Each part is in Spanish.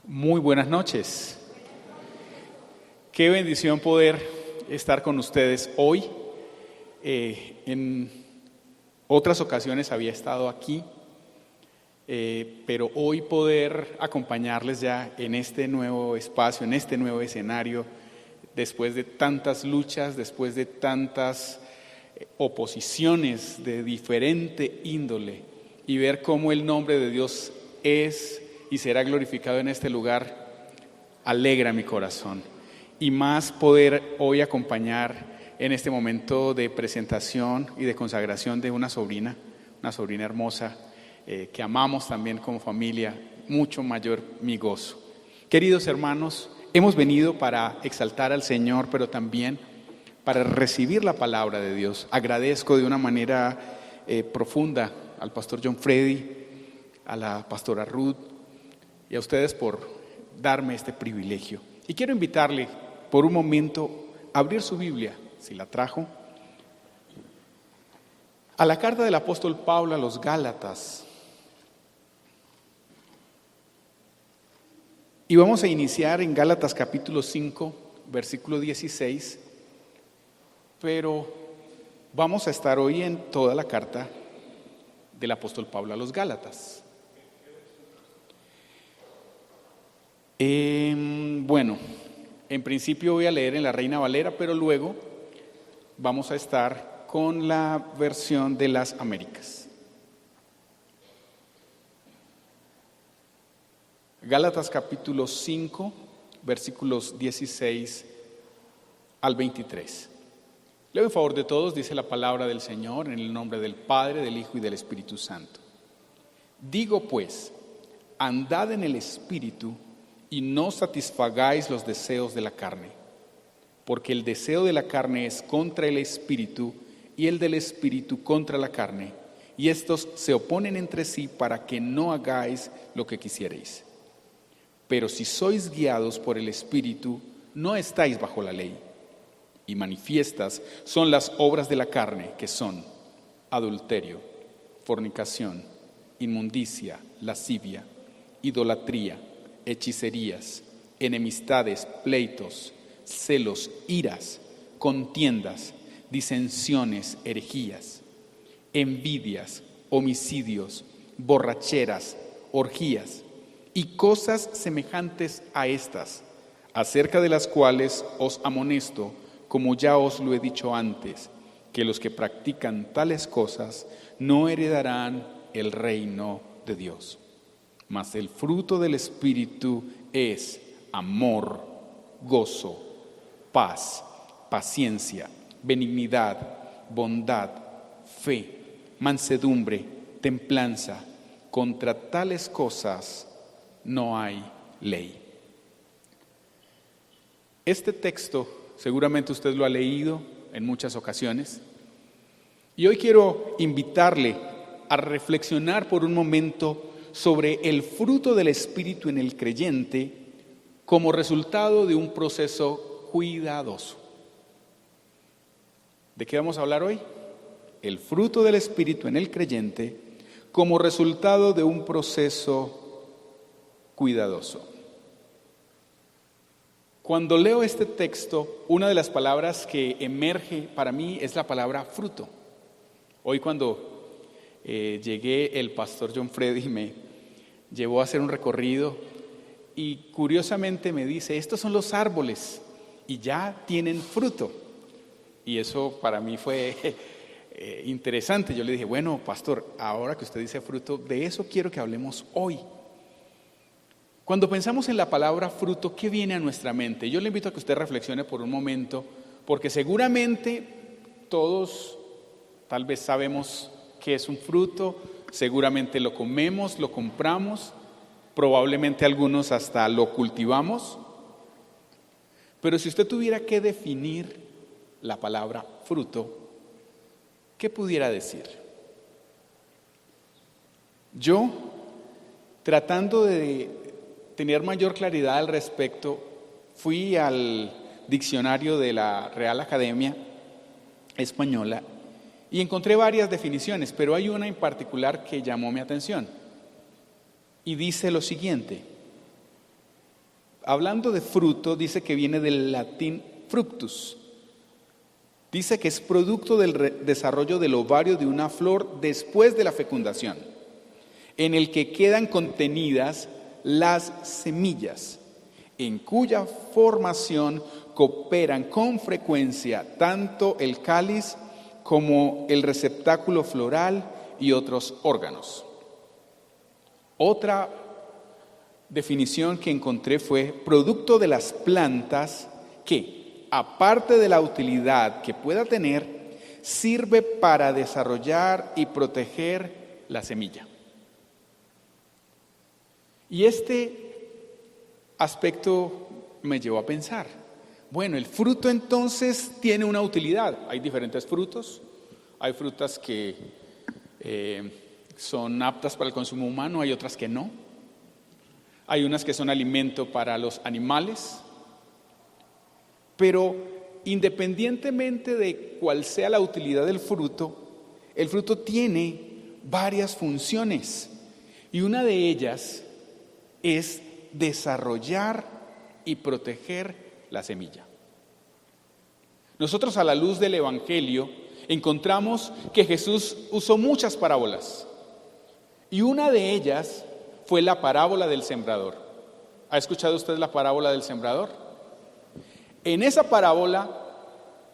Muy buenas noches. Qué bendición poder estar con ustedes hoy. En otras ocasiones había estado aquí, pero hoy poder acompañarles ya en este nuevo espacio, en este nuevo escenario, después de tantas luchas, después de tantas oposiciones de diferente índole, y ver cómo el nombre de Dios es y será glorificado en este lugar, alegra mi corazón. Y más poder hoy acompañar en este momento de presentación y de consagración de una sobrina hermosa, que amamos también como familia, mucho mayor mi gozo. Queridos hermanos, hemos venido para exaltar al Señor, pero también para recibir la palabra de Dios. Agradezco de una manera profunda al pastor John Freddy, a la pastora Ruth y a ustedes por darme este privilegio. Y quiero invitarle por un momento a abrir su Biblia, si la trajo, a la carta del apóstol Pablo a los Gálatas. Y vamos a iniciar en Gálatas capítulo 5, versículo 16, pero vamos a estar hoy en toda la carta del apóstol Pablo a los Gálatas. Bueno, en principio voy a leer en la Reina Valera, pero luego vamos a estar con la versión de las Américas. Gálatas capítulo 5, versículos 16 al 23. Leo en favor de todos, dice la palabra del Señor, en el nombre del Padre, del Hijo y del Espíritu Santo. Digo pues, andad en el Espíritu y no satisfagáis los deseos de la carne, porque el deseo de la carne es contra el Espíritu y el del Espíritu contra la carne, y estos se oponen entre sí para que no hagáis lo que quisierais. Pero si sois guiados por el Espíritu, no estáis bajo la ley. Y manifiestas son las obras de la carne, que son adulterio, fornicación, inmundicia, lascivia, idolatría, hechicerías, enemistades, pleitos, celos, iras, contiendas, disensiones, herejías, envidias, homicidios, borracheras, orgías y cosas semejantes a estas, acerca de las cuales os amonesto, como ya os lo he dicho antes, que los que practican tales cosas no heredarán el reino de Dios. Mas el fruto del Espíritu es amor, gozo, paz, paciencia, benignidad, bondad, fe, mansedumbre, templanza. Contra tales cosas no hay ley. Este texto seguramente usted lo ha leído en muchas ocasiones. Y hoy quiero invitarle a reflexionar por un momento sobre el fruto del Espíritu en el creyente como resultado de un proceso cuidadoso. ¿De qué vamos a hablar hoy? El fruto del Espíritu en el creyente como resultado de un proceso cuidadoso. Cuando leo este texto, una de las palabras que emerge para mí es la palabra fruto. Hoy cuando llegué, el pastor John Freddy me llevó a hacer un recorrido y curiosamente me dice, estos son los árboles y ya tienen fruto. Y eso para mí fue interesante. Yo le dije, bueno, pastor, ahora que usted dice fruto, de eso quiero que hablemos hoy. Cuando pensamos en la palabra fruto, ¿qué viene a nuestra mente? Yo le invito a que usted reflexione por un momento, porque seguramente todos tal vez sabemos qué es un fruto, seguramente lo comemos, lo compramos, probablemente algunos hasta lo cultivamos. Pero si usted tuviera que definir la palabra fruto, ¿qué pudiera decir? Yo, tratando de tener mayor claridad al respecto, fui al diccionario de la Real Academia Española y encontré varias definiciones, pero hay una en particular que llamó mi atención. Y dice lo siguiente: hablando de fruto, dice que viene del latín fructus. Dice que es producto del desarrollo del ovario de una flor después de la fecundación, en el que quedan contenidas las semillas, en cuya formación cooperan con frecuencia tanto el cáliz como el receptáculo floral y otros órganos. Otra definición que encontré fue producto de las plantas que, aparte de la utilidad que pueda tener, sirve para desarrollar y proteger la semilla. Y este aspecto me llevó a pensar, bueno, el fruto entonces tiene una utilidad. Hay diferentes frutos, hay frutas que son aptas para el consumo humano, hay otras que no. Hay unas que son alimento para los animales, pero independientemente de cuál sea la utilidad del fruto, el fruto tiene varias funciones y una de ellas es desarrollar y proteger la semilla. Nosotros, a la luz del Evangelio, encontramos que Jesús usó muchas parábolas y una de ellas fue la parábola del sembrador. ¿Ha escuchado usted la parábola del sembrador? En esa parábola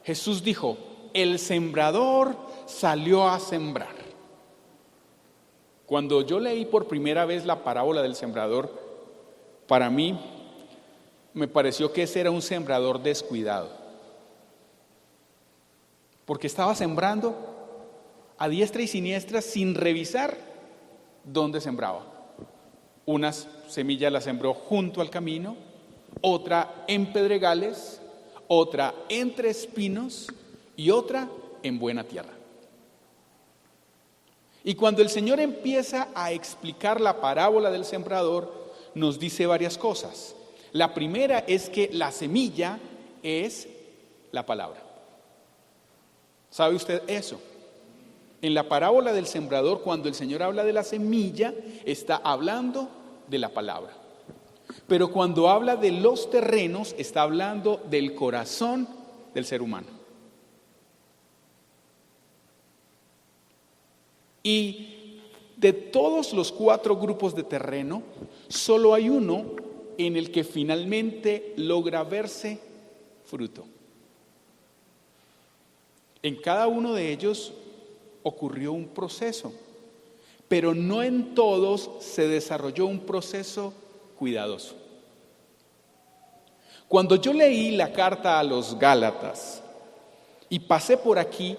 Jesús dijo: el sembrador salió a sembrar. Cuando yo leí por primera vez la parábola del sembrador, para mí me pareció que ese era un sembrador descuidado, porque estaba sembrando a diestra y siniestra sin revisar dónde sembraba. Unas semillas las sembró junto al camino, otra en pedregales, otra entre espinos y otra en buena tierra. Y cuando el Señor empieza a explicar la parábola del sembrador, nos dice varias cosas. La primera es que la semilla es la palabra. ¿Sabe usted eso? En la parábola del sembrador, cuando el Señor habla de la semilla, está hablando de la palabra. Pero cuando habla de los terrenos, está hablando del corazón del ser humano. Y de todos los 4 grupos de terreno, solo hay uno en el que finalmente logra verse fruto. En cada uno de ellos ocurrió un proceso, pero no en todos se desarrolló un proceso cuidadoso. Cuando yo leí la carta a los Gálatas y pasé por aquí,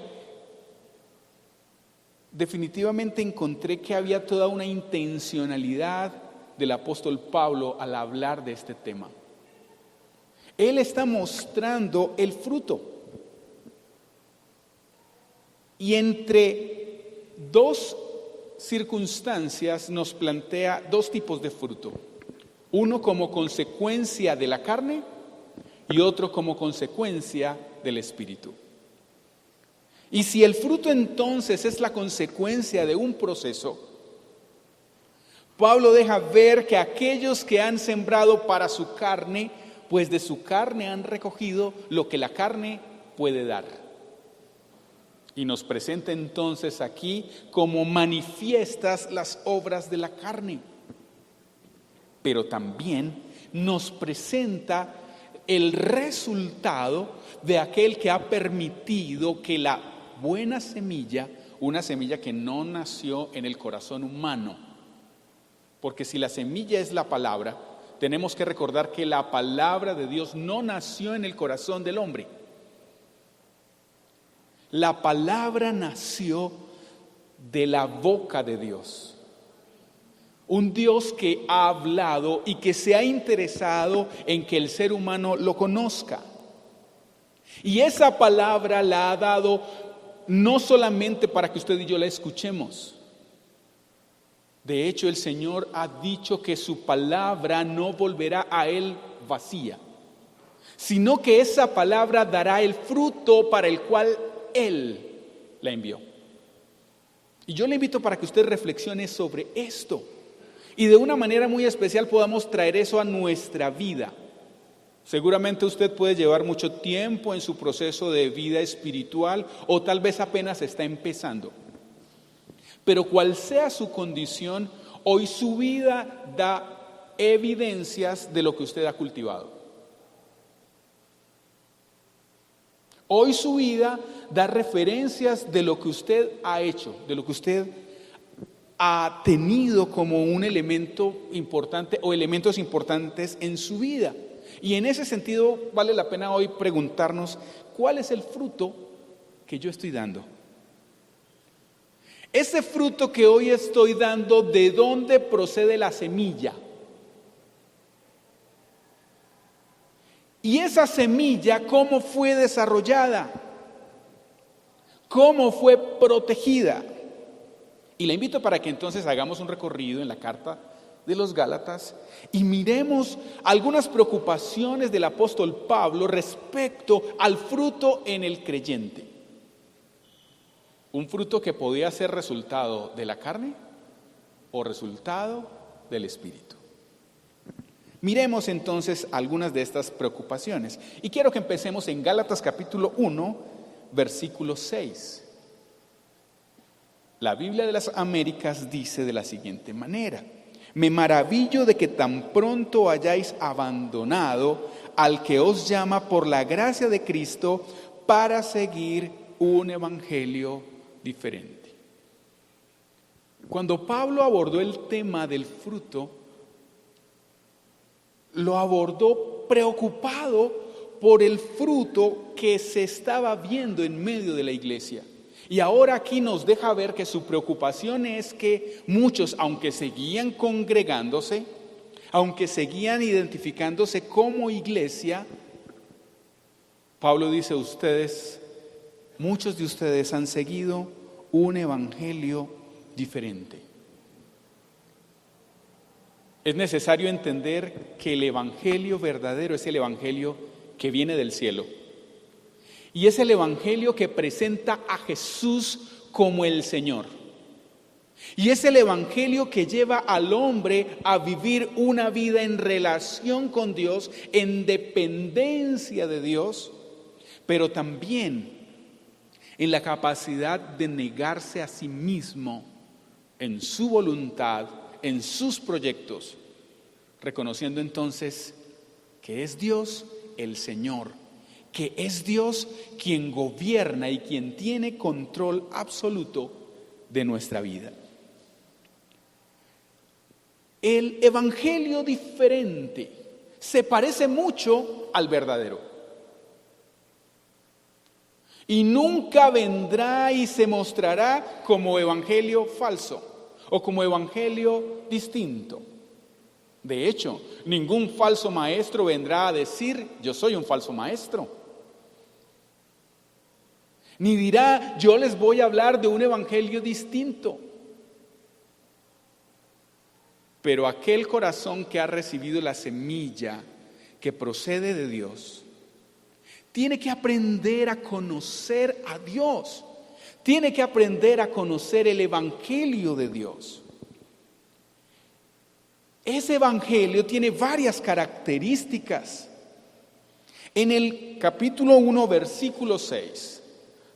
definitivamente encontré que había toda una intencionalidad del apóstol Pablo al hablar de este tema. Él está mostrando el fruto. Y entre 2 circunstancias nos plantea 2 tipos de fruto. Uno como consecuencia de la carne y otro como consecuencia del espíritu. Y si el fruto entonces es la consecuencia de un proceso, Pablo deja ver que aquellos que han sembrado para su carne, pues de su carne han recogido lo que la carne puede dar. Y nos presenta entonces aquí como manifiestas las obras de la carne. Pero también nos presenta el resultado de aquel que ha permitido que la buena semilla, una semilla que no nació en el corazón humano, porque si la semilla es la palabra, tenemos que recordar que la palabra de Dios no nació en el corazón del hombre. La palabra nació de la boca de Dios. Un Dios que ha hablado y que se ha interesado en que el ser humano lo conozca. Y esa palabra la ha dado no solamente para que usted y yo la escuchemos. De hecho, el Señor ha dicho que su palabra no volverá a Él vacía, sino que esa palabra dará el fruto para el cual Él la envió. Y yo le invito para que usted reflexione sobre esto. y de una manera muy especial podamos traer eso a nuestra vida. Seguramente usted puede llevar mucho tiempo en su proceso de vida espiritual o tal vez apenas está empezando. Pero cual sea su condición, hoy su vida da evidencias de lo que usted ha cultivado. Hoy su vida da referencias de lo que usted ha hecho, de lo que usted ha tenido como un elemento importante o elementos importantes en su vida. Y en ese sentido vale la pena hoy preguntarnos, ¿cuál es el fruto que yo estoy dando? Ese fruto que hoy estoy dando, ¿de dónde procede la semilla? Y esa semilla, ¿cómo fue desarrollada? ¿Cómo fue protegida? Y le invito para que entonces hagamos un recorrido en la carta de los Gálatas y miremos algunas preocupaciones del apóstol Pablo respecto al fruto en el creyente. Un fruto que podía ser resultado de la carne o resultado del Espíritu. Miremos entonces algunas de estas preocupaciones. Y quiero que empecemos en Gálatas capítulo 1, versículo 6. La Biblia de las Américas dice de la siguiente manera: me maravillo de que tan pronto hayáis abandonado al que os llama por la gracia de Cristo para seguir un evangelio diferente. Cuando Pablo abordó el tema del fruto, lo abordó preocupado por el fruto que se estaba viendo en medio de la iglesia. Y ahora aquí nos deja ver que su preocupación es que muchos, aunque seguían congregándose, aunque seguían identificándose como iglesia, Pablo dice: muchos de ustedes han seguido un evangelio diferente. Es necesario entender que el evangelio verdadero es el evangelio que viene del cielo. Y es el evangelio que presenta a Jesús como el Señor. Y es el evangelio que lleva al hombre a vivir una vida en relación con Dios, en dependencia de Dios, pero también en la capacidad de negarse a sí mismo en su voluntad, en sus proyectos, reconociendo entonces que es Dios el Señor, que es Dios quien gobierna y quien tiene control absoluto de nuestra vida. El evangelio diferente se parece mucho al verdadero. Y nunca vendrá y se mostrará como evangelio falso o como evangelio distinto. De hecho, ningún falso maestro vendrá a decir: yo soy un falso maestro. Ni dirá: yo les voy a hablar de un evangelio distinto. Pero aquel corazón que ha recibido la semilla que procede de Dios, tiene que aprender a conocer a Dios. Tiene que aprender a conocer el evangelio de Dios. Ese evangelio tiene varias características. En el capítulo 1, versículo 6,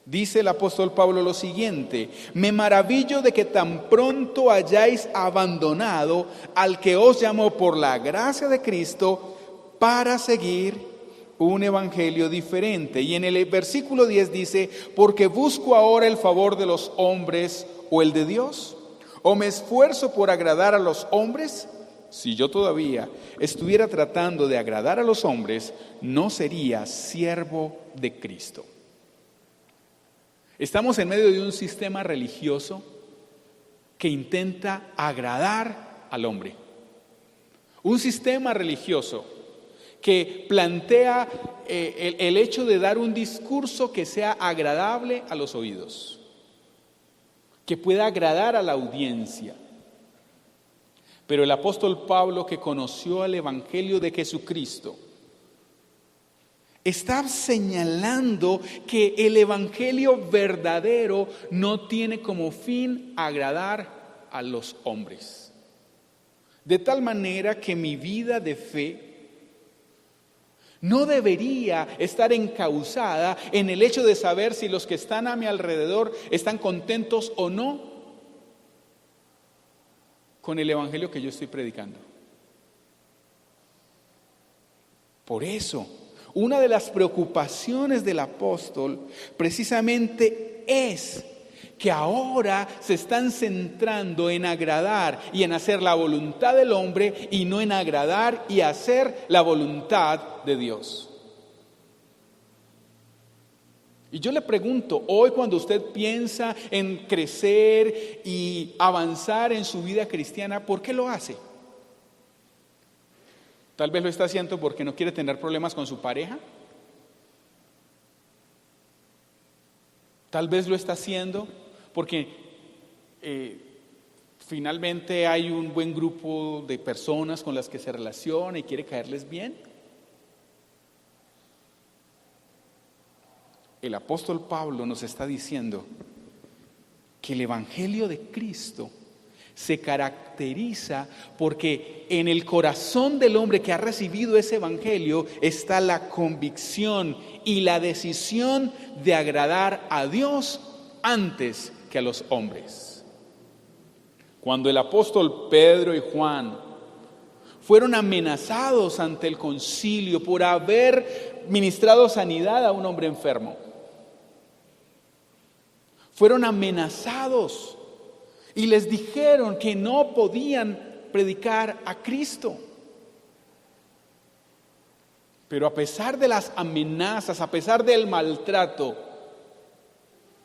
dice el apóstol Pablo lo siguiente: me maravillo de que tan pronto hayáis abandonado al que os llamó por la gracia de Cristo para seguir un evangelio diferente. Y en el versículo 10 dice: porque busco ahora el favor de los hombres o el de Dios, o me esfuerzo por agradar a los hombres. Si yo todavía estuviera tratando de agradar a los hombres, no sería siervo de Cristo. Estamos en medio de un sistema religioso que intenta agradar al hombre. Un sistema religioso que plantea el hecho de dar un discurso que sea agradable a los oídos, que pueda agradar a la audiencia. Pero el apóstol Pablo, que conoció el evangelio de Jesucristo, está señalando que el evangelio verdadero no tiene como fin agradar a los hombres. De tal manera que mi vida de fe no debería estar encauzada en el hecho de saber si los que están a mi alrededor están contentos o no con el evangelio que yo estoy predicando. Por eso, una de las preocupaciones del apóstol precisamente es que ahora se están centrando en agradar y en hacer la voluntad del hombre y no en agradar y hacer la voluntad de Dios. Y yo le pregunto, hoy cuando usted piensa en crecer y avanzar en su vida cristiana, ¿por qué lo hace? Tal vez lo está haciendo porque no quiere tener problemas con su pareja. Tal vez lo está haciendo porque finalmente hay un buen grupo de personas con las que se relaciona y quiere caerles bien. El apóstol Pablo nos está diciendo que el evangelio de Cristo se caracteriza porque en el corazón del hombre que ha recibido ese evangelio está la convicción y la decisión de agradar a Dios antes que a los hombres. Cuando el apóstol Pedro y Juan fueron amenazados ante el concilio por haber ministrado sanidad a un hombre enfermo, fueron amenazados y les dijeron que no podían predicar a Cristo. Pero a pesar de las amenazas, a pesar del maltrato,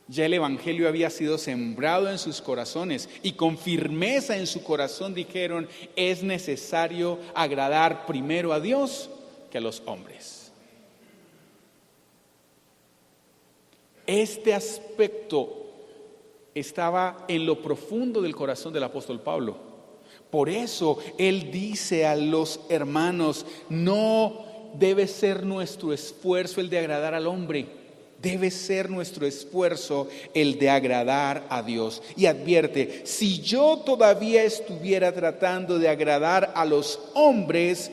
ya el evangelio había sido sembrado en sus corazones y con firmeza en su corazón dijeron: es necesario agradar primero a Dios que a los hombres. Este aspecto estaba en lo profundo del corazón del apóstol Pablo. Por eso él dice a los hermanos: no debe ser nuestro esfuerzo el de agradar al hombre, debe ser nuestro esfuerzo el de agradar a Dios. Y advierte: si yo todavía estuviera tratando de agradar a los hombres,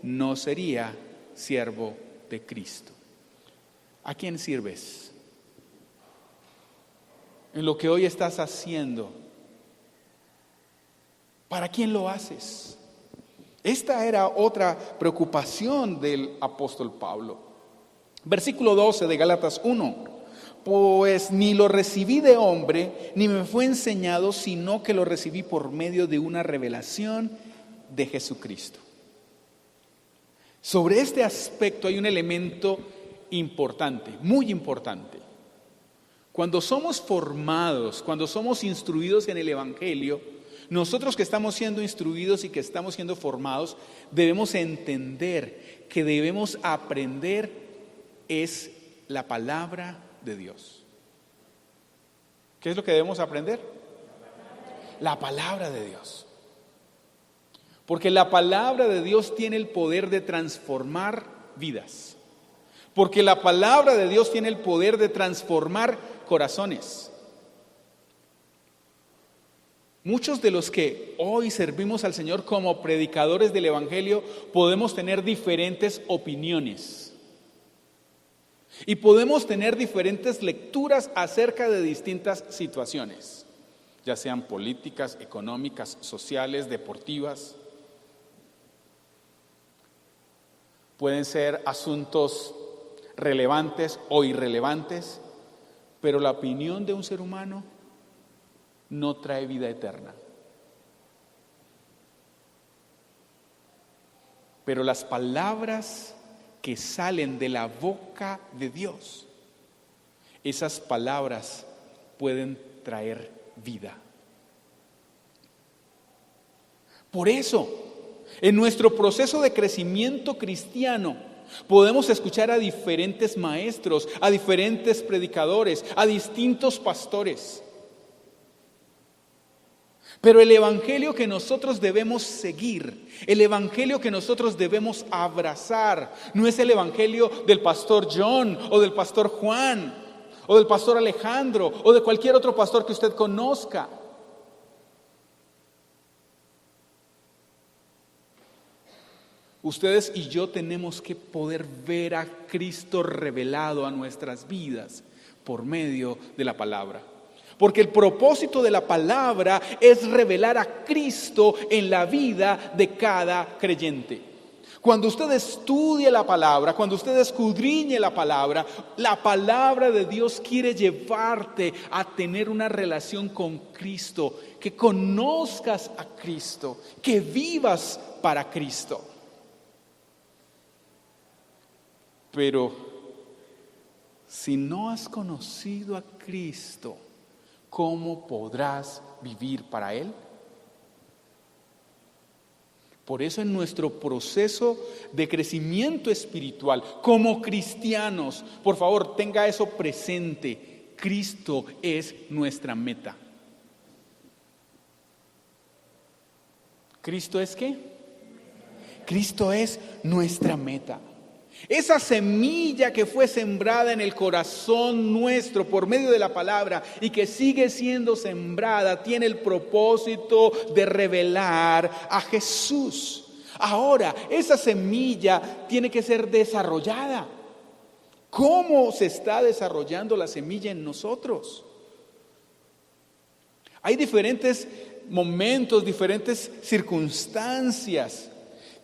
no sería siervo de Cristo. ¿A quién sirves? En lo que hoy estás haciendo, ¿para quién lo haces? Esta era otra preocupación del apóstol Pablo. Versículo 12 de Gálatas 1: pues ni lo recibí de hombre, ni me fue enseñado, sino que lo recibí por medio de una revelación de Jesucristo. Sobre este aspecto hay un elemento importante, muy importante. Cuando somos formados, cuando somos instruidos en el evangelio, nosotros que estamos siendo instruidos y que estamos siendo formados, debemos entender que debemos aprender es la palabra de Dios. ¿Qué es lo que debemos aprender? La palabra de Dios. Porque la palabra de Dios tiene el poder de transformar vidas. Porque la palabra de Dios tiene el poder de transformar corazones. Muchos de los que hoy servimos al Señor como predicadores del evangelio podemos tener diferentes opiniones y podemos tener diferentes lecturas acerca de distintas situaciones, ya sean políticas, económicas, sociales, deportivas. Pueden ser asuntos relevantes o irrelevantes, pero la opinión de un ser humano no trae vida eterna. Pero las palabras que salen de la boca de Dios, esas palabras pueden traer vida. Por eso, en nuestro proceso de crecimiento cristiano, podemos escuchar a diferentes maestros, a diferentes predicadores, a distintos pastores. Pero el evangelio que nosotros debemos seguir, el evangelio que nosotros debemos abrazar, no es el evangelio del pastor John o del pastor Juan o del pastor Alejandro o de cualquier otro pastor que usted conozca. Ustedes y yo tenemos que poder ver a Cristo revelado a nuestras vidas por medio de la palabra. Porque el propósito de la palabra es revelar a Cristo en la vida de cada creyente. Cuando usted estudie la palabra, cuando usted escudriñe la palabra de Dios quiere llevarte a tener una relación con Cristo, que conozcas a Cristo, que vivas para Cristo. Pero si no has conocido a Cristo, ¿cómo podrás vivir para Él? Por eso en nuestro proceso de crecimiento espiritual, como cristianos, por favor, tenga eso presente. Cristo es nuestra meta. ¿Cristo es qué? Cristo es nuestra meta. Esa semilla que fue sembrada en el corazón nuestro por medio de la palabra y que sigue siendo sembrada tiene el propósito de revelar a Jesús. Ahora, esa semilla tiene que ser desarrollada. ¿Cómo se está desarrollando la semilla en nosotros? Hay diferentes momentos, diferentes circunstancias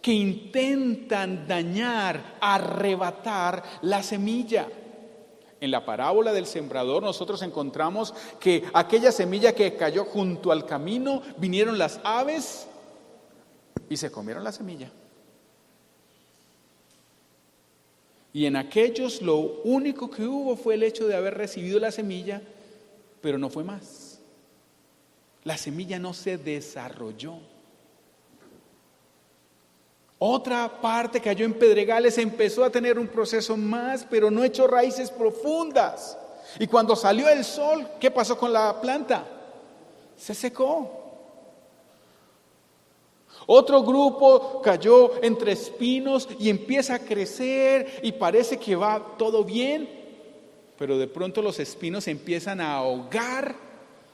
que intentan dañar, arrebatar la semilla. En la parábola del sembrador nosotros encontramos que aquella semilla que cayó junto al camino, vinieron las aves y se comieron la semilla. Y en aquellos lo único que hubo fue el hecho de haber recibido la semilla, pero no fue más. La semilla no se desarrolló. Otra parte cayó en pedregales, empezó a tener un proceso más, pero no echó raíces profundas. Y cuando salió el sol, ¿qué pasó con la planta? Se secó. Otro grupo cayó entre espinos y empieza a crecer y parece que va todo bien, pero de pronto los espinos empiezan a ahogar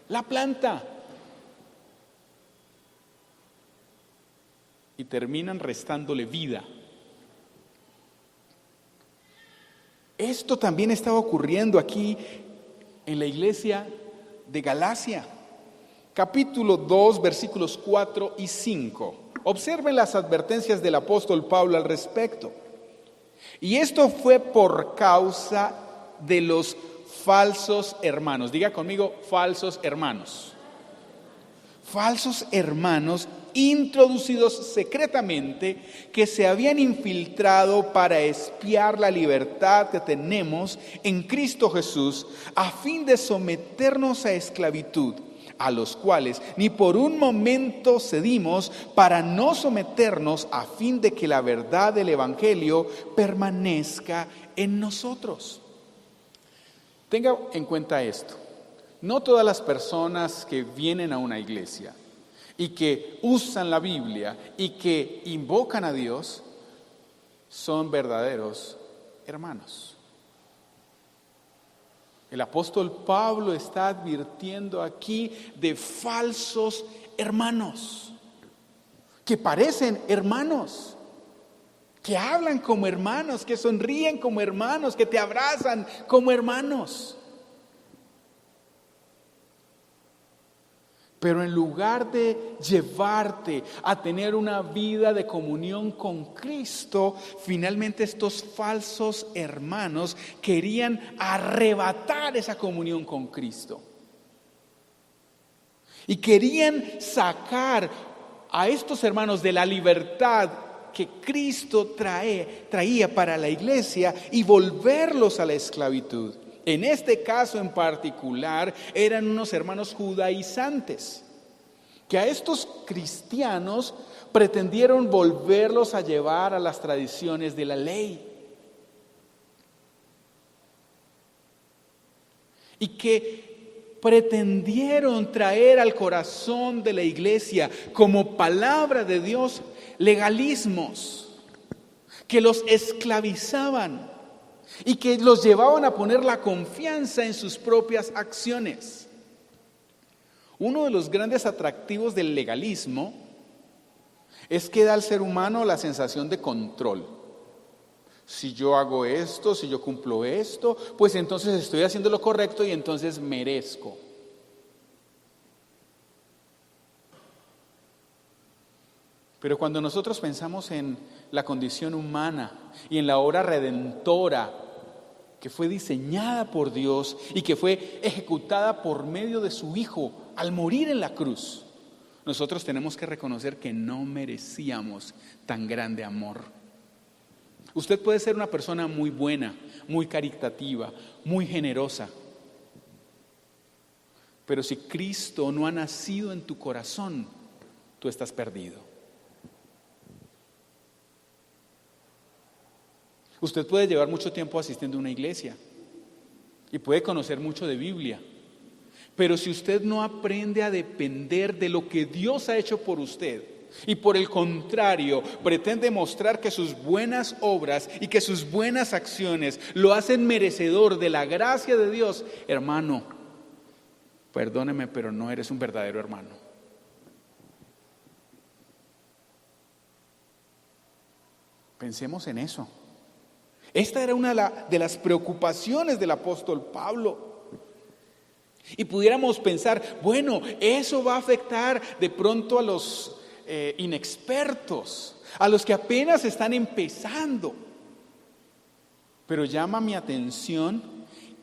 la planta. Y terminan restándole vida. Esto también estaba ocurriendo aquí en la iglesia de Galacia. Capítulo 2, versículos 4 y 5. Observen las advertencias del apóstol Pablo al respecto. Y esto fue por causa de los falsos hermanos. Diga conmigo, falsos hermanos. Falsos hermanos introducidos secretamente que se habían infiltrado para espiar la libertad que tenemos en Cristo Jesús a fin de someternos a esclavitud, a los cuales ni por un momento cedimos para no someternos a fin de que la verdad del Evangelio permanezca en nosotros. Tenga en cuenta esto. No todas las personas que vienen a una iglesia y que usan la Biblia y que invocan a Dios son verdaderos hermanos. El apóstol Pablo está advirtiendo aquí de falsos hermanos, que parecen hermanos, que hablan como hermanos, que sonríen como hermanos, que te abrazan como hermanos. Pero en lugar de llevarte a tener una vida de comunión con Cristo, finalmente estos falsos hermanos querían arrebatar esa comunión con Cristo. Y querían sacar a estos hermanos de la libertad que Cristo traía para la iglesia y volverlos a la esclavitud. En este caso en particular eran unos hermanos judaizantes que a estos cristianos pretendieron volverlos a llevar a las tradiciones de la ley y que pretendieron traer al corazón de la iglesia como palabra de Dios legalismos que los esclavizaban y que los llevaban a poner la confianza en sus propias acciones. Uno de los grandes atractivos del legalismo es que da al ser humano la sensación de control. Si yo hago esto, si yo cumplo esto, pues entonces estoy haciendo lo correcto y entonces merezco. Pero cuando nosotros pensamos en la condición humana y en la obra redentora que fue diseñada por Dios y que fue ejecutada por medio de su Hijo al morir en la cruz, nosotros tenemos que reconocer que no merecíamos tan grande amor. Usted puede ser una persona muy buena, muy caritativa, muy generosa, pero si Cristo no ha nacido en tu corazón, tú estás perdido. Usted puede llevar mucho tiempo asistiendo a una iglesia y puede conocer mucho de Biblia, pero si usted no aprende a depender de lo que Dios ha hecho por usted y por el contrario pretende mostrar que sus buenas obras y que sus buenas acciones lo hacen merecedor de la gracia de Dios, hermano, perdóneme, pero no eres un verdadero hermano. Pensemos en eso. Esta era una de las preocupaciones del apóstol Pablo. Y pudiéramos pensar, bueno, eso va a afectar de pronto a los inexpertos, a los que apenas están empezando. Pero llama mi atención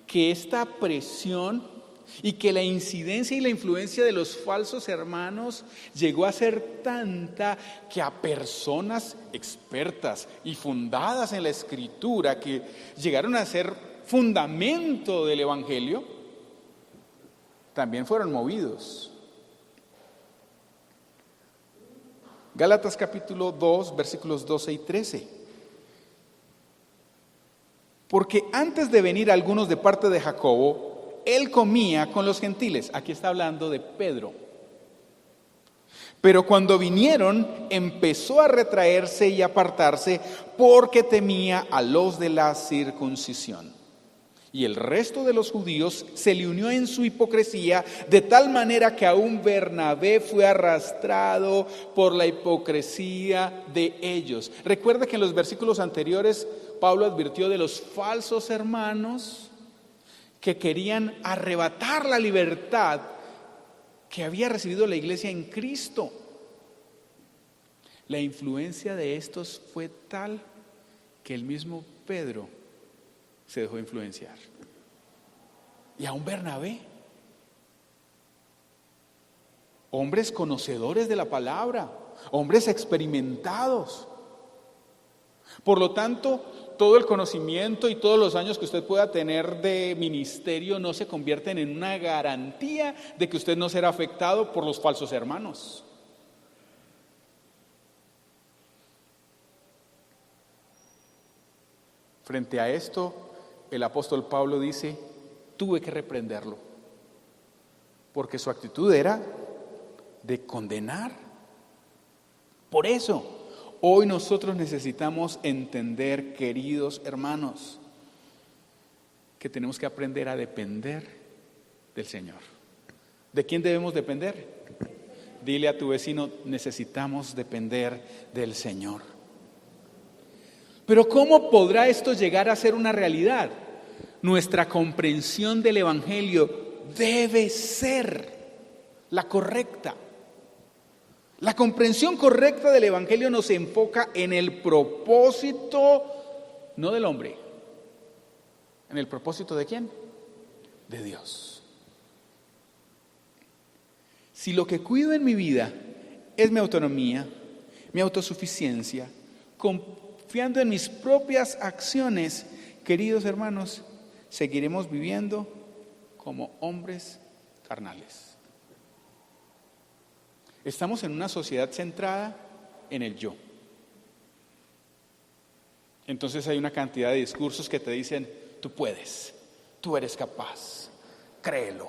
que esta presión y que la incidencia y la influencia de los falsos hermanos llegó a ser tanta que a personas expertas y fundadas en la Escritura, que llegaron a ser fundamento del Evangelio, también fueron movidos. Gálatas capítulo 2, versículos 12 y 13. Porque antes de venir algunos de parte de Jacobo, él comía con los gentiles. Aquí está hablando de Pedro. Pero cuando vinieron, empezó a retraerse y apartarse porque temía a los de la circuncisión. Y el resto de los judíos se le unió en su hipocresía, de tal manera que aún Bernabé fue arrastrado por la hipocresía de ellos. Recuerda que en los versículos anteriores Pablo advirtió de los falsos hermanos que querían arrebatar la libertad que había recibido la iglesia en Cristo. La influencia de estos fue tal que el mismo Pedro se dejó influenciar. Y aún Bernabé. Hombres conocedores de la palabra, hombres experimentados. Por lo tanto, todo el conocimiento y todos los años que usted pueda tener de ministerio no se convierten en una garantía de que usted no será afectado por los falsos hermanos. Frente a esto, el apóstol Pablo dice, tuve que reprenderlo, porque su actitud era de condenar. Por eso, hoy nosotros necesitamos entender, queridos hermanos, que tenemos que aprender a depender del Señor. ¿De quién debemos depender? Dile a tu vecino, necesitamos depender del Señor. Pero ¿cómo podrá esto llegar a ser una realidad? Nuestra comprensión del Evangelio debe ser la correcta. La comprensión correcta del Evangelio nos enfoca en el propósito, no del hombre. ¿En el propósito de quién? De Dios. Si lo que cuido en mi vida es mi autonomía, mi autosuficiencia, confiando en mis propias acciones, queridos hermanos, seguiremos viviendo como hombres carnales. Estamos en una sociedad centrada en el yo. Entonces hay una cantidad de discursos que te dicen, tú puedes, tú eres capaz, créelo.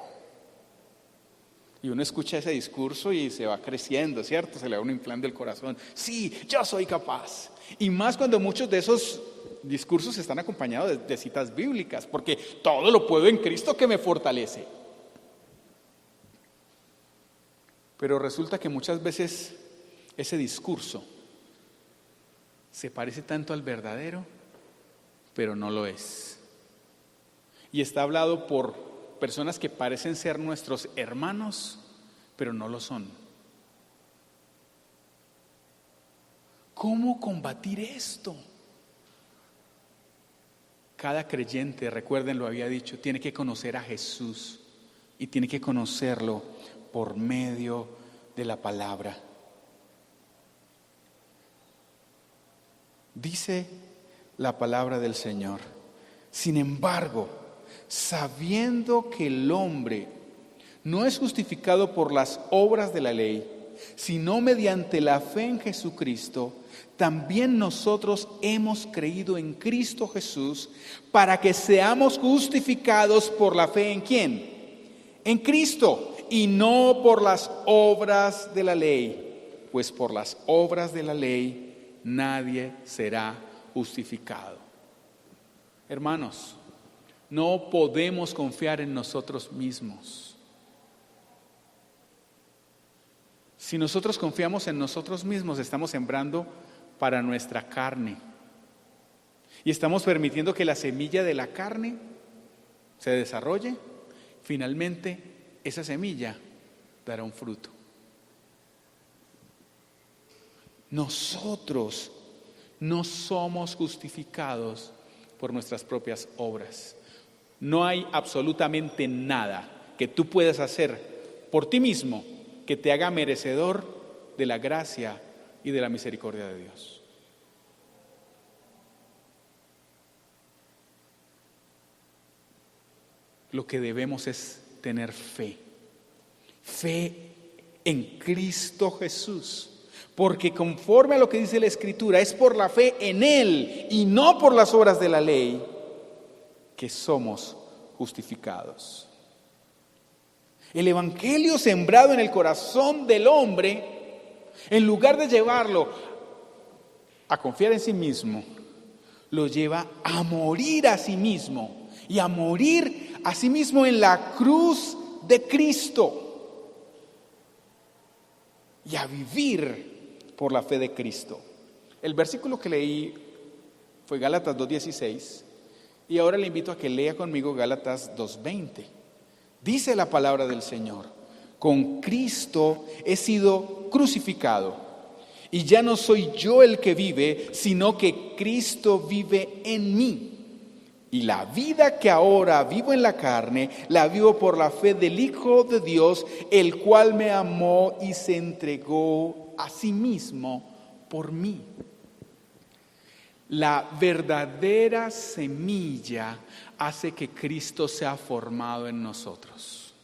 Y uno escucha ese discurso y se va creciendo, ¿cierto? Se le va uno inflando el corazón. Sí, yo soy capaz. Y más cuando muchos de esos discursos están acompañados de citas bíblicas, porque todo lo puedo en Cristo que me fortalece. Pero resulta que muchas veces ese discurso se parece tanto al verdadero, pero no lo es. Y está hablado por personas que parecen ser nuestros hermanos, pero no lo son. ¿Cómo combatir esto? Cada creyente, recuerden, lo había dicho, tiene que conocer a Jesús y tiene que conocerlo por medio de la palabra. Dice la palabra del Señor: sin embargo, sabiendo que el hombre no es justificado por las obras de la ley, sino mediante la fe en Jesucristo, también nosotros hemos creído en Cristo Jesús para que seamos justificados por la fe ¿en quién? En Cristo, y no por las obras de la ley, pues por las obras de la ley nadie será justificado. Hermanos, no podemos confiar en nosotros mismos. Si nosotros confiamos en nosotros mismos, estamos sembrando para nuestra carne y estamos permitiendo que la semilla de la carne se desarrolle. Finalmente, esa semilla dará un fruto. Nosotros no somos justificados por nuestras propias obras. No hay absolutamente nada que tú puedas hacer por ti mismo que te haga merecedor de la gracia y de la misericordia de Dios. Lo que debemos es tener fe en Cristo Jesús, porque conforme a lo que dice la Escritura, es por la fe en Él y no por las obras de la ley que somos justificados. El evangelio sembrado en el corazón del hombre, en lugar de llevarlo a confiar en sí mismo, lo lleva a morir a sí mismo y a morir a sí mismo en la cruz de Cristo y a vivir por la fe de Cristo. El versículo que leí fue Gálatas 2:16 y ahora le invito a que lea conmigo Gálatas 2:20. Dice la palabra del Señor: con Cristo he sido crucificado, y ya no soy yo el que vive, sino que Cristo vive en mí. Y la vida que ahora vivo en la carne, la vivo por la fe del Hijo de Dios, el cual me amó y se entregó a sí mismo por mí. La verdadera semilla hace que Cristo sea formado en nosotros.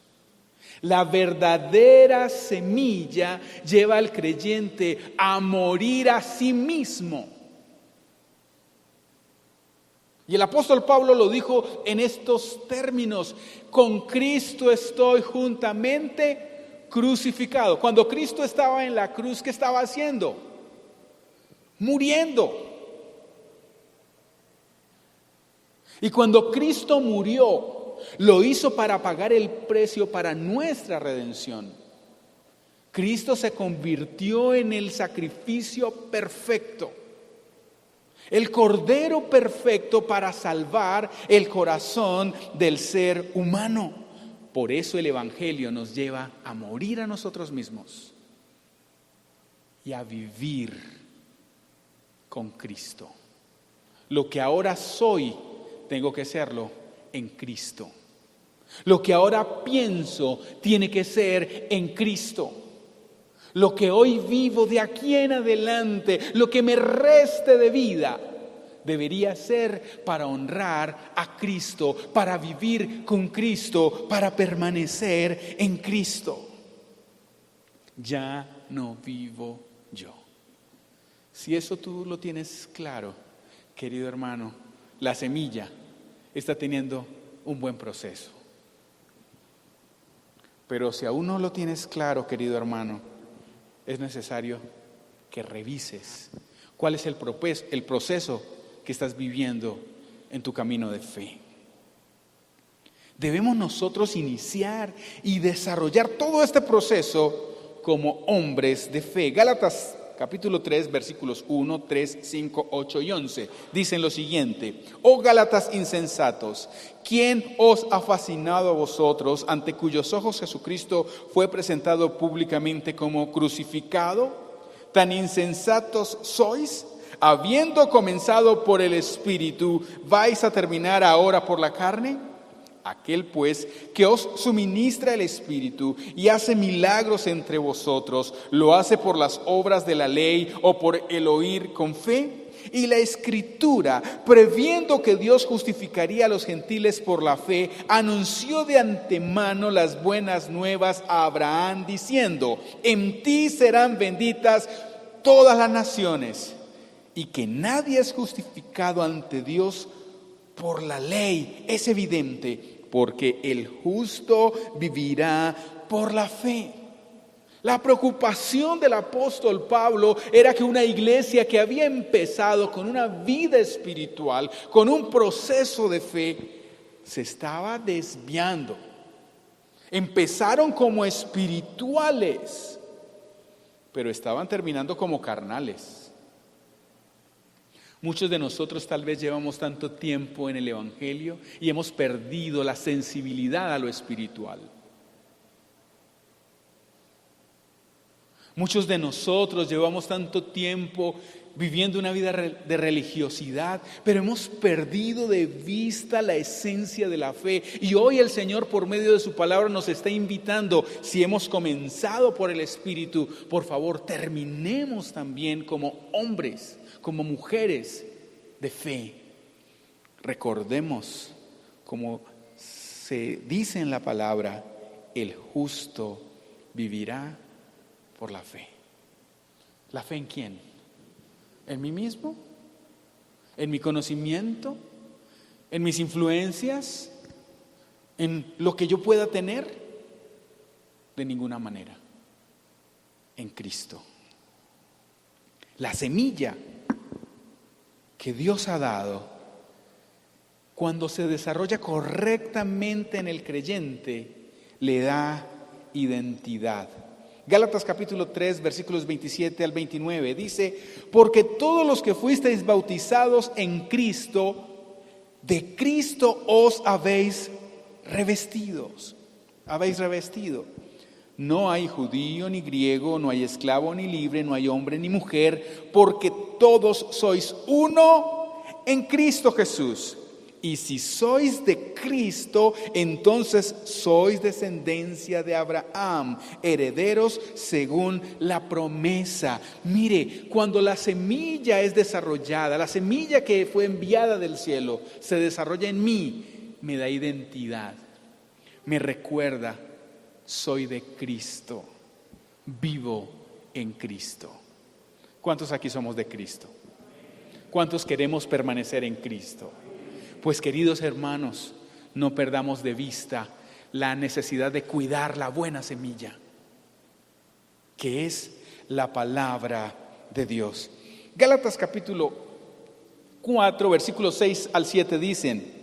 La verdadera semilla lleva al creyente a morir a sí mismo. Y el apóstol Pablo lo dijo en estos términos: con Cristo estoy juntamente crucificado. Cuando Cristo estaba en la cruz, ¿qué estaba haciendo? Muriendo. Y cuando Cristo murió, lo hizo para pagar el precio para nuestra redención. Cristo se convirtió en el sacrificio perfecto, el cordero perfecto para salvar el corazón del ser humano. Por eso el evangelio nos lleva a morir a nosotros mismos y a vivir con Cristo. Lo que ahora soy, tengo que serlo en Cristo. Lo que ahora pienso tiene que ser en Cristo. Lo que hoy vivo de aquí en adelante, lo que me reste de vida, debería ser para honrar a Cristo, para vivir con Cristo, para permanecer en Cristo. Ya no vivo yo. Si eso tú lo tienes claro, querido hermano, la semilla está teniendo un buen proceso. Pero si aún no lo tienes claro, querido hermano, es necesario que revises cuál es el proceso que estás viviendo en tu camino de fe. Debemos nosotros iniciar y desarrollar todo este proceso como hombres de fe. Gálatas capítulo 3, versículos 1, 3, 5, 8 y 11. Dicen lo siguiente: Oh Gálatas insensatos, ¿quién os ha fascinado a vosotros, ante cuyos ojos Jesucristo fue presentado públicamente como crucificado? ¿Tan insensatos sois? Habiendo comenzado por el Espíritu, ¿vais a terminar ahora por la carne? Aquel pues que os suministra el Espíritu y hace milagros entre vosotros, ¿lo hace por las obras de la ley o por el oír con fe? Y la Escritura, previendo que Dios justificaría a los gentiles por la fe, anunció de antemano las buenas nuevas a Abraham, diciendo: en ti serán benditas todas las naciones. Y que nadie es justificado ante Dios por la ley, es evidente, porque el justo vivirá por la fe. La preocupación del apóstol Pablo era que una iglesia que había empezado con una vida espiritual, con un proceso de fe, se estaba desviando. Empezaron como espirituales, pero estaban terminando como carnales. Muchos de nosotros tal vez llevamos tanto tiempo en el Evangelio y hemos perdido la sensibilidad a lo espiritual. Muchos de nosotros llevamos tanto tiempo viviendo una vida de religiosidad, pero hemos perdido de vista la esencia de la fe. Y hoy el Señor, por medio de su palabra, nos está invitando: si hemos comenzado por el Espíritu, por favor, terminemos también como hombres, como mujeres de fe. Recordemos, como se dice en la palabra, el justo vivirá por la fe. ¿La fe en quién? ¿En mí mismo? ¿En mi conocimiento? ¿En mis influencias? ¿En lo que yo pueda tener? De ninguna manera. En Cristo. La semilla que Dios ha dado, cuando se desarrolla correctamente en el creyente, le da identidad. Gálatas capítulo 3, versículos 27 al 29 dice: porque todos los que fuisteis bautizados en Cristo, de Cristo os habéis revestido. No hay judío ni griego, no hay esclavo ni libre, no hay hombre ni mujer, porque todos sois uno en Cristo Jesús. Y si sois de Cristo, entonces sois descendencia de Abraham, herederos según la promesa. Mire, cuando la semilla es desarrollada, la semilla que fue enviada del cielo, se desarrolla en mí, me da identidad, me recuerda: soy de Cristo, vivo en Cristo. ¿Cuántos aquí somos de Cristo? ¿Cuántos queremos permanecer en Cristo? Pues, queridos hermanos, no perdamos de vista la necesidad de cuidar la buena semilla, que es la palabra de Dios. Gálatas capítulo 4, versículos 6 al 7 dicen: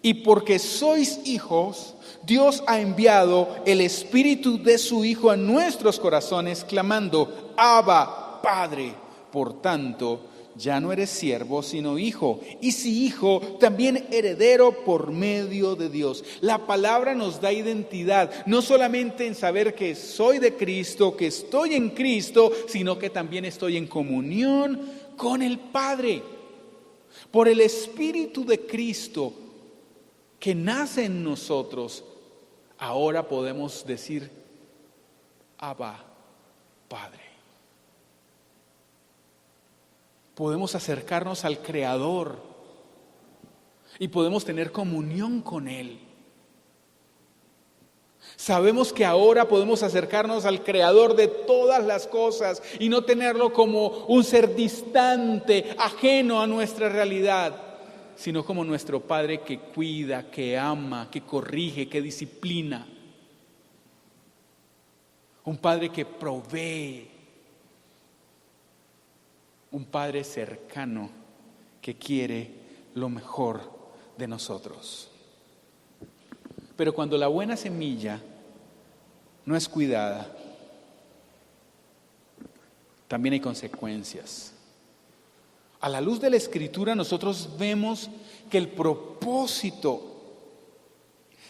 y porque sois hijos, Dios ha enviado el Espíritu de su Hijo a nuestros corazones, clamando: Abba, Padre. Por tanto, ya no eres siervo, sino hijo, y si hijo, también heredero por medio de Dios. La palabra nos da identidad, no solamente en saber que soy de Cristo, que estoy en Cristo, sino que también estoy en comunión con el Padre. Por el Espíritu de Cristo que nace en nosotros, ahora podemos decir: Abba, Padre. Podemos acercarnos al Creador y podemos tener comunión con Él. Sabemos que ahora podemos acercarnos al Creador de todas las cosas y no tenerlo como un ser distante, ajeno a nuestra realidad, sino como nuestro Padre que cuida, que ama, que corrige, que disciplina. Un Padre que provee. Un Padre cercano que quiere lo mejor de nosotros. Pero cuando la buena semilla no es cuidada, también hay consecuencias. A la luz de la Escritura nosotros vemos que el propósito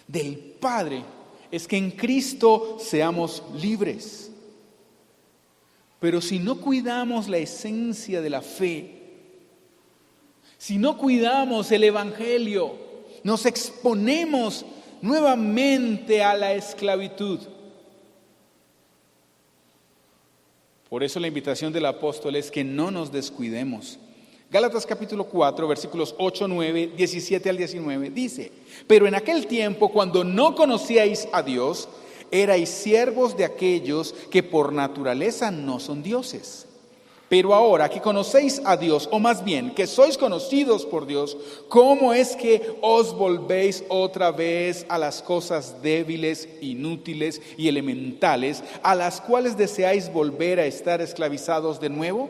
del Padre es que en Cristo seamos libres. Pero si no cuidamos la esencia de la fe, si no cuidamos el Evangelio, nos exponemos nuevamente a la esclavitud. Por eso la invitación del apóstol es que no nos descuidemos. Gálatas capítulo 4, versículos 8, 9, 17 al 19 dice: pero en aquel tiempo, cuando no conocíais a Dios, erais siervos de aquellos que por naturaleza no son dioses. Pero ahora que conocéis a Dios, o más bien que sois conocidos por Dios, ¿cómo es que os volvéis otra vez a las cosas débiles, inútiles y elementales, a las cuales deseáis volver a estar esclavizados de nuevo?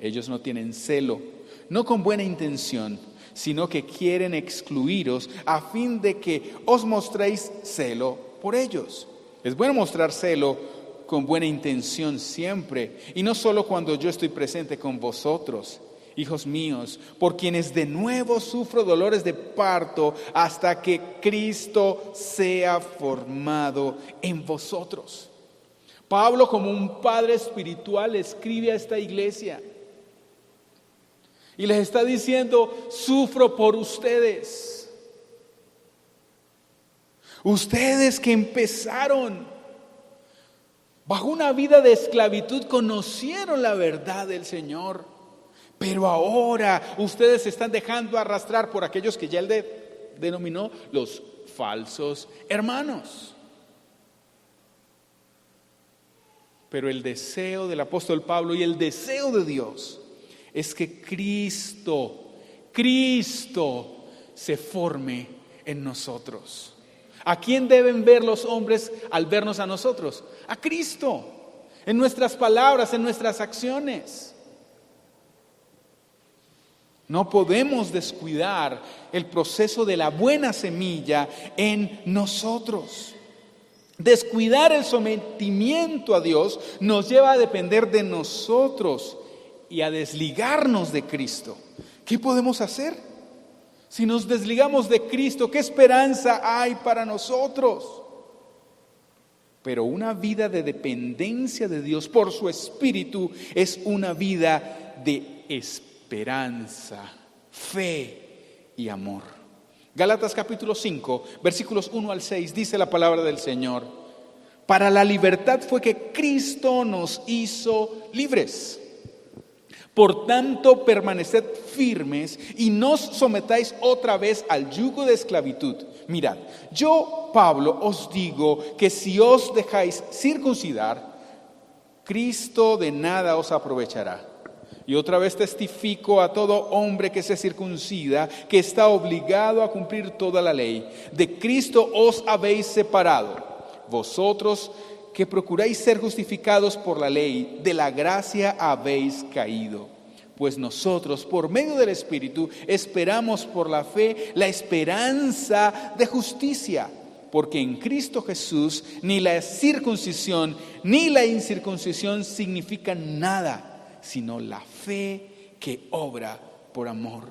Ellos no tienen celo, no con buena intención, sino que quieren excluiros a fin de que os mostréis celo por ellos. Es bueno mostrar celo con buena intención siempre, y no solo cuando yo estoy presente con vosotros, hijos míos, por quienes de nuevo sufro dolores de parto hasta que Cristo sea formado en vosotros. Pablo, como un padre espiritual, escribe a esta iglesia y les está diciendo: sufro por ustedes. Ustedes que empezaron bajo una vida de esclavitud, conocieron la verdad del Señor, pero ahora ustedes se están dejando arrastrar por aquellos que ya él denominó los falsos hermanos. Pero el deseo del apóstol Pablo y el deseo de Dios es que Cristo se forme en nosotros. ¿A quién deben ver los hombres al vernos a nosotros? A Cristo, en nuestras palabras, en nuestras acciones. No podemos descuidar el proceso de la buena semilla en nosotros. Descuidar el sometimiento a Dios nos lleva a depender de nosotros y a desligarnos de Cristo. ¿Qué podemos hacer? Si nos desligamos de Cristo, ¿qué esperanza hay para nosotros? Pero una vida de dependencia de Dios por su Espíritu es una vida de esperanza, fe y amor. Gálatas capítulo 5, versículos 1 al 6, dice la palabra del Señor: para la libertad fue que Cristo nos hizo libres. Por tanto, permaneced firmes y no os sometáis otra vez al yugo de esclavitud. Mirad, yo, Pablo, os digo que si os dejáis circuncidar, Cristo de nada os aprovechará. Y otra vez testifico a todo hombre que se circuncida, que está obligado a cumplir toda la ley. De Cristo os habéis separado. Vosotros que procuráis ser justificados por la ley, de la gracia habéis caído. Pues nosotros, por medio del Espíritu, esperamos por la fe la esperanza de justicia. Porque en Cristo Jesús ni la circuncisión ni la incircuncisión significan nada, sino la fe que obra por amor.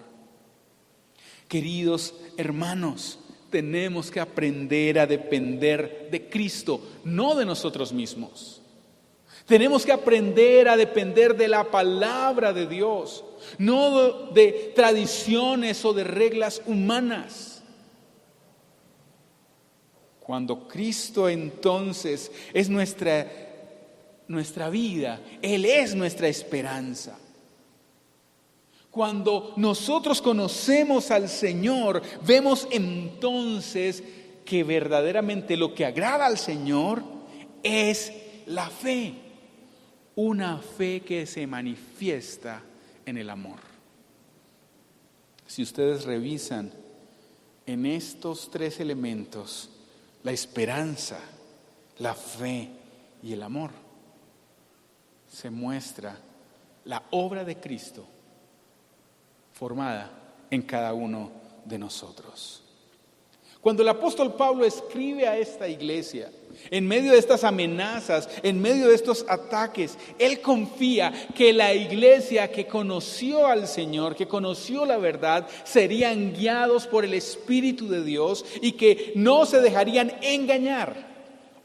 Queridos hermanos, tenemos que aprender a depender de Cristo, no de nosotros mismos. Tenemos que aprender a depender de la palabra de Dios, no de tradiciones o de reglas humanas. Cuando Cristo entonces es nuestra vida, Él es nuestra esperanza. Cuando nosotros conocemos al Señor, vemos entonces que verdaderamente lo que agrada al Señor es la fe. Una fe que se manifiesta en el amor. Si ustedes revisan en estos tres elementos, la esperanza, la fe y el amor, se muestra la obra de Cristo formada en cada uno de nosotros. Cuando el apóstol Pablo escribe a esta iglesia, en medio de estas amenazas, en medio de estos ataques, él confía que la iglesia que conoció al Señor, que conoció la verdad, serían guiados por el Espíritu de Dios y que no se dejarían engañar.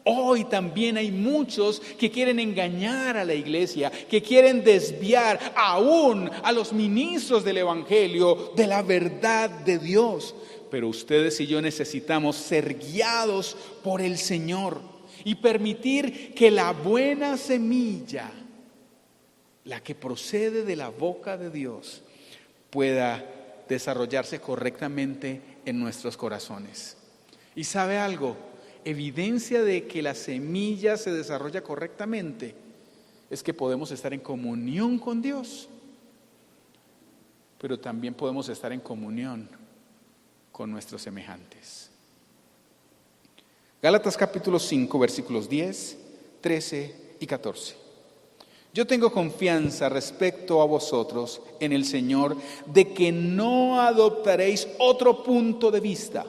Hoy también hay muchos que quieren engañar a la iglesia, que quieren desviar aún a los ministros del Evangelio de la verdad de Dios. Pero ustedes y yo necesitamos ser guiados por el Señor y permitir que la buena semilla, la que procede de la boca de Dios, pueda desarrollarse correctamente en nuestros corazones. ¿Y sabe algo? Evidencia de que la semilla se desarrolla correctamente es que podemos estar en comunión con Dios, pero también podemos estar en comunión con nuestros semejantes. Gálatas capítulo 5, versículos 10, 13 y 14. Yo tengo confianza respecto a vosotros en el Señor de que no adoptaréis otro punto de vista,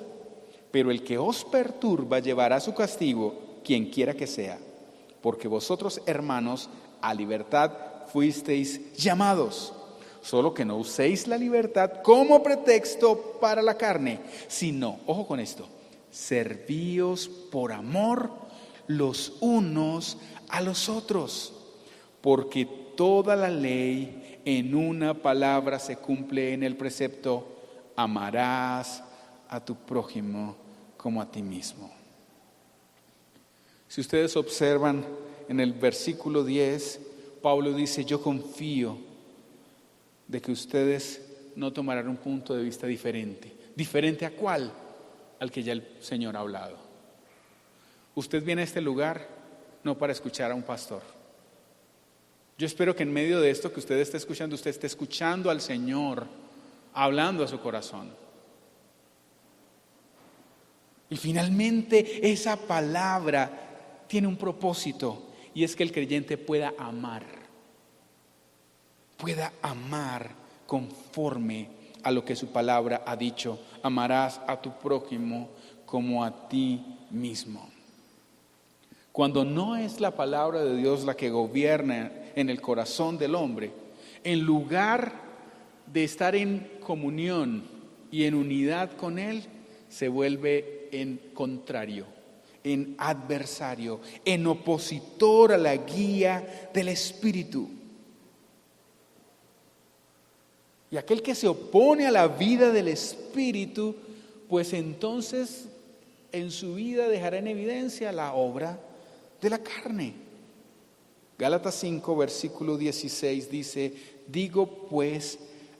pero el que os perturba llevará su castigo, quien quiera que sea, porque vosotros, hermanos, a libertad fuisteis llamados. Solo que no uséis la libertad como pretexto para la carne, sino, ojo con esto, servíos por amor los unos a los otros, porque toda la ley en una palabra se cumple en el precepto: amarás a tu prójimo como a ti mismo. Si ustedes observan en el versículo 10, Pablo dice: yo confío de que ustedes no tomarán un punto de vista diferente. ¿Diferente a cuál? Al que ya el Señor ha hablado. Usted viene a este lugar no para escuchar a un pastor. Yo espero que en medio de esto que usted esté escuchando al Señor, hablando a su corazón. Y finalmente esa palabra tiene un propósito, y es que el creyente pueda amar conforme a lo que su palabra ha dicho: amarás a tu prójimo como a ti mismo. Cuando no es la palabra de Dios la que gobierna en el corazón del hombre, en lugar de estar en comunión y en unidad con Él, se vuelve en contrario, en adversario, en opositor a la guía del Espíritu. Y aquel que se opone a la vida del Espíritu, pues entonces en su vida dejará en evidencia la obra de la carne. Gálatas 5, versículo 16 dice: digo pues,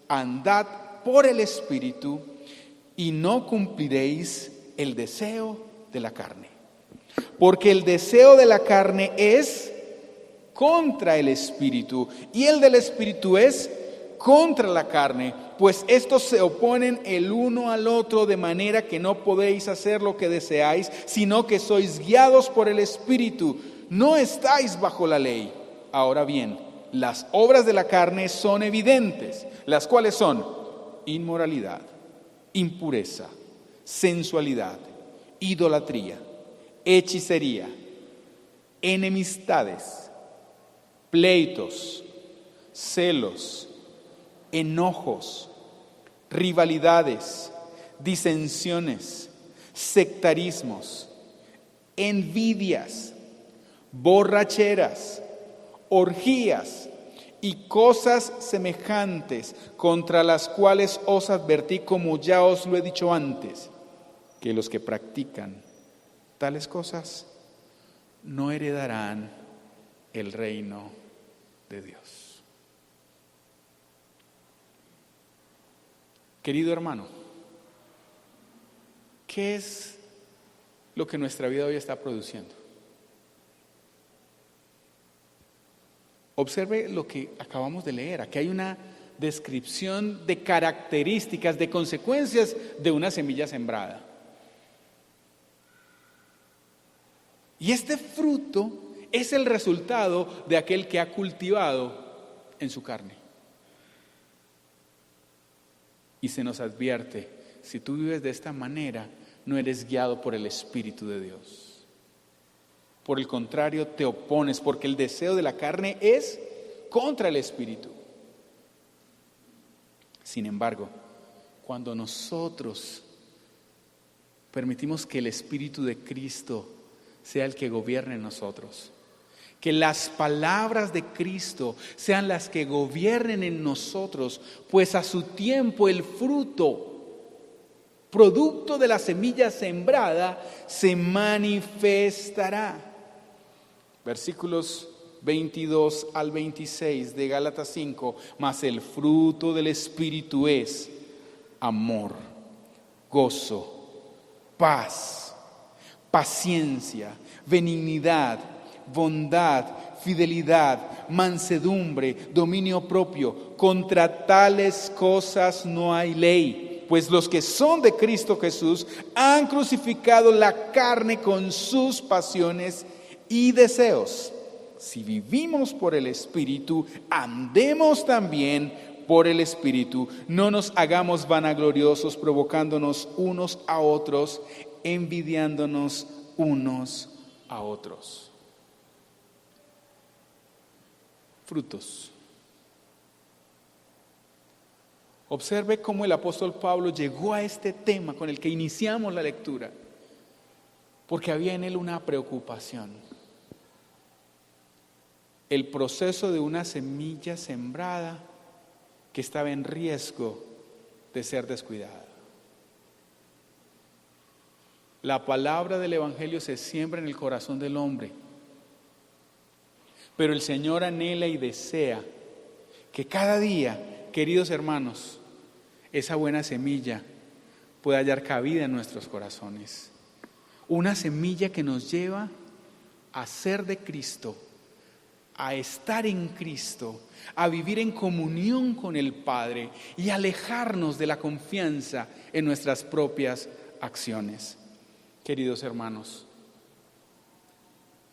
andad por el Espíritu y no cumpliréis el deseo de la carne. Porque el deseo de la carne es contra el Espíritu, y el del Espíritu es contra la carne, pues estos se oponen el uno al otro, de manera que no podéis hacer lo que deseáis, sino que sois guiados por el Espíritu. No estáis bajo la ley. Ahora bien, las obras de la carne son evidentes, las cuales son inmoralidad, impureza, sensualidad, idolatría, hechicería, enemistades, pleitos, celos, enojos, rivalidades, disensiones, sectarismos, envidias, borracheras, orgías y cosas semejantes, contra las cuales os advertí, como ya os lo he dicho antes, que los que practican tales cosas no heredarán el reino de Dios. Querido hermano, ¿qué es lo que nuestra vida hoy está produciendo? Observe lo que acabamos de leer. Aquí hay una descripción de características, de consecuencias de una semilla sembrada. Y este fruto es el resultado de aquel que ha cultivado en su carne. Y se nos advierte: si tú vives de esta manera, no eres guiado por el Espíritu de Dios. Por el contrario, te opones, porque el deseo de la carne es contra el Espíritu. Sin embargo, cuando nosotros permitimos que el Espíritu de Cristo sea el que gobierne en nosotros, que las palabras de Cristo sean las que gobiernen en nosotros, pues a su tiempo el fruto, producto de la semilla sembrada, se manifestará. Versículos 22 al 26 de Gálatas 5, mas el fruto del Espíritu es amor, gozo, paz, paciencia, benignidad, bondad, fidelidad, mansedumbre, dominio propio. Contra tales cosas no hay ley, pues los que son de Cristo Jesús han crucificado la carne con sus pasiones y deseos. Si vivimos por el Espíritu, andemos también por el Espíritu. No nos hagamos vanagloriosos, provocándonos unos a otros, envidiándonos unos a otros. Frutos. Observe cómo el apóstol Pablo llegó a este tema con el que iniciamos la lectura, porque había en él una preocupación. El proceso de una semilla sembrada que estaba en riesgo de ser descuidada. La palabra del Evangelio se siembra en el corazón del hombre, pero el Señor anhela y desea que cada día, queridos hermanos, esa buena semilla pueda hallar cabida en nuestros corazones. Una semilla que nos lleva a ser de Cristo, a estar en Cristo, a vivir en comunión con el Padre y alejarnos de la confianza en nuestras propias acciones. Queridos hermanos,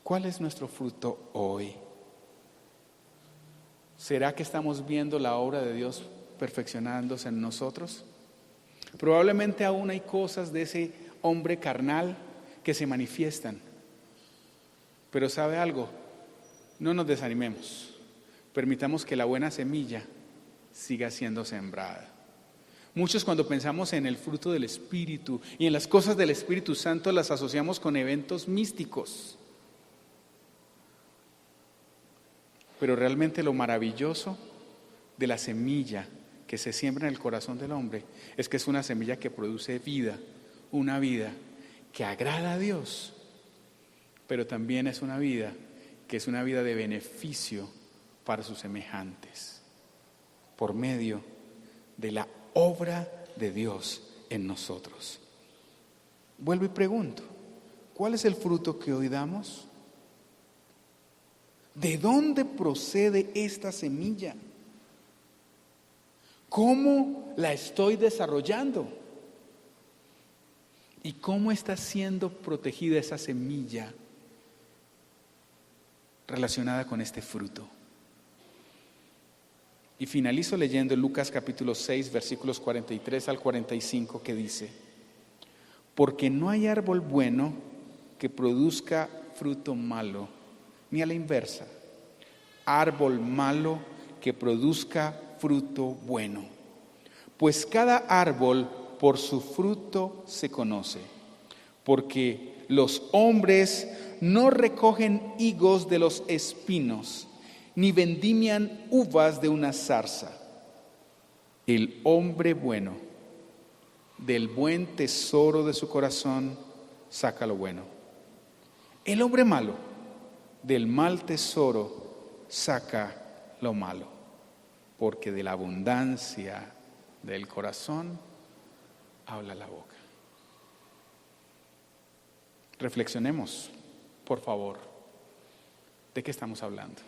¿cuál es nuestro fruto hoy? ¿Será que estamos viendo la obra de Dios perfeccionándose en nosotros? Probablemente aún hay cosas de ese hombre carnal que se manifiestan. Pero ¿sabe algo? No nos desanimemos. Permitamos que la buena semilla siga siendo sembrada. Muchos, cuando pensamos en el fruto del Espíritu y en las cosas del Espíritu Santo, las asociamos con eventos místicos. Pero realmente lo maravilloso de la semilla que se siembra en el corazón del hombre es que es una semilla que produce vida, una vida que agrada a Dios, pero también es una vida que es una vida de beneficio para sus semejantes, por medio de la obra de Dios en nosotros. Vuelvo y pregunto, ¿cuál es el fruto que hoy damos? ¿De dónde procede esta semilla? ¿Cómo la estoy desarrollando? ¿Y cómo está siendo protegida esa semilla relacionada con este fruto? Y finalizo leyendo Lucas capítulo 6, versículos 43 al 45, que dice: porque no hay árbol bueno que produzca fruto malo, ni a la inversa, árbol malo que produzca fruto bueno. Pues cada árbol por su fruto se conoce, porque los hombres no recogen higos de los espinos, ni vendimian uvas de una zarza. El hombre bueno, del buen tesoro de su corazón, saca lo bueno. El hombre malo, del mal tesoro, saca lo malo, porque de la abundancia del corazón habla la boca. Reflexionemos, por favor, ¿de qué estamos hablando?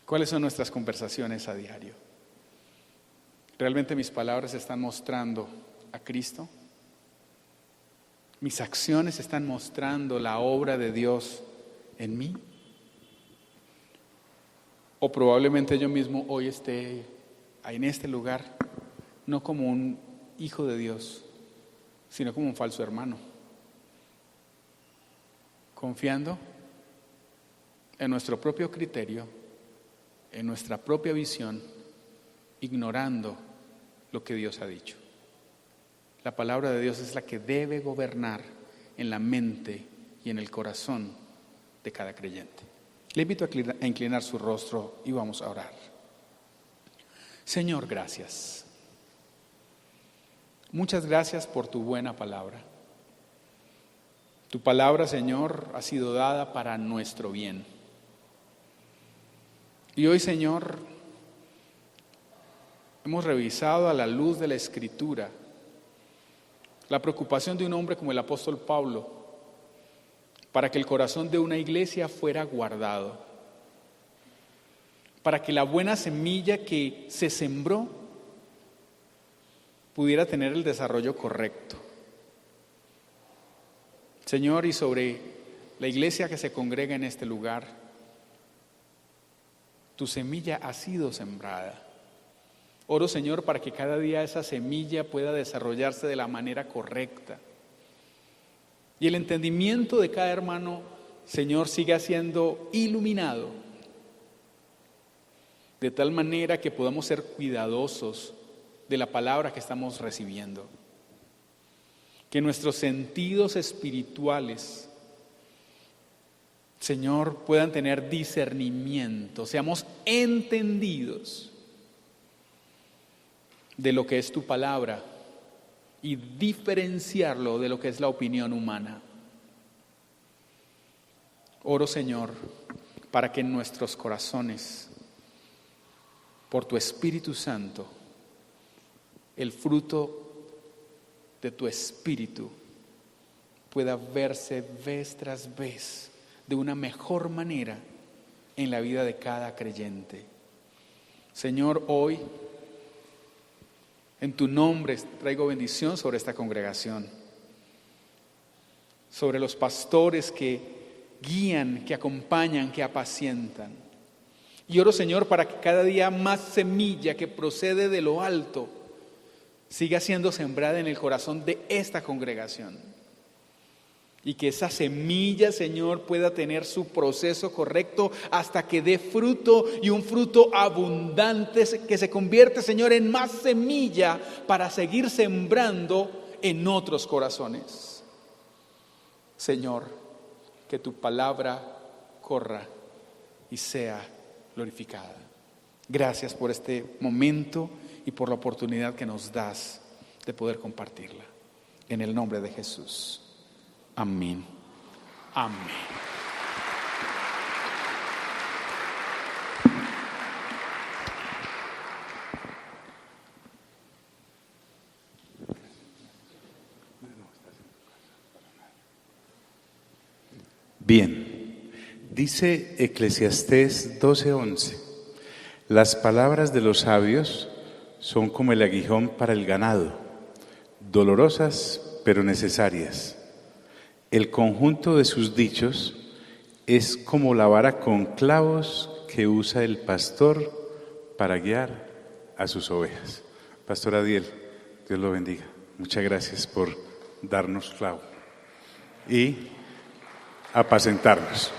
¿Cuáles son nuestras conversaciones a diario? ¿Realmente mis palabras están mostrando a Cristo? ¿Mis acciones están mostrando la obra de Dios en mí? O probablemente yo mismo hoy esté en este lugar, no como un hijo de Dios, sino como un falso hermano, confiando en nuestro propio criterio, en nuestra propia visión, ignorando lo que Dios ha dicho. La palabra de Dios es la que debe gobernar en la mente y en el corazón de cada creyente. Le invito a inclinar su rostro y vamos a orar. Señor, gracias. Muchas gracias por tu buena palabra. Tu palabra, Señor, ha sido dada para nuestro bien. Y hoy, Señor, hemos revisado a la luz de la Escritura la preocupación de un hombre como el apóstol Pablo para que el corazón de una iglesia fuera guardado, para que la buena semilla que se sembró pudiera tener el desarrollo correcto. Señor, y sobre la iglesia que se congrega en este lugar, tu semilla ha sido sembrada. Oro, Señor, para que cada día esa semilla pueda desarrollarse de la manera correcta. Y el entendimiento de cada hermano, Señor, siga siendo iluminado, de tal manera que podamos ser cuidadosos de la palabra que estamos recibiendo. Que nuestros sentidos espirituales, Señor, puedan tener discernimiento, seamos entendidos de lo que es tu palabra y diferenciarlo de lo que es la opinión humana. Oro, Señor, para que en nuestros corazones, por tu Espíritu Santo, el fruto de tu Espíritu pueda verse vez tras vez de una mejor manera en la vida de cada creyente. Señor, hoy en tu nombre traigo bendición sobre esta congregación, sobre los pastores que guían, que acompañan, que apacientan. Y oro, Señor, para que cada día más semilla que procede de lo alto siga siendo sembrada en el corazón de esta congregación. Y que esa semilla, Señor, pueda tener su proceso correcto hasta que dé fruto, y un fruto abundante que se convierte, Señor, en más semilla para seguir sembrando en otros corazones. Señor, que tu palabra corra y sea glorificada. Gracias por este momento y por la oportunidad que nos das de poder compartirla. En el nombre de Jesús. Amén. Amén. Bien, dice Eclesiastés 12:11, las palabras de los sabios son como el aguijón para el ganado, dolorosas pero necesarias. El conjunto de sus dichos es como la vara con clavos que usa el pastor para guiar a sus ovejas. Pastor Adiel, Dios lo bendiga. Muchas gracias por darnos clavo y apacentarnos.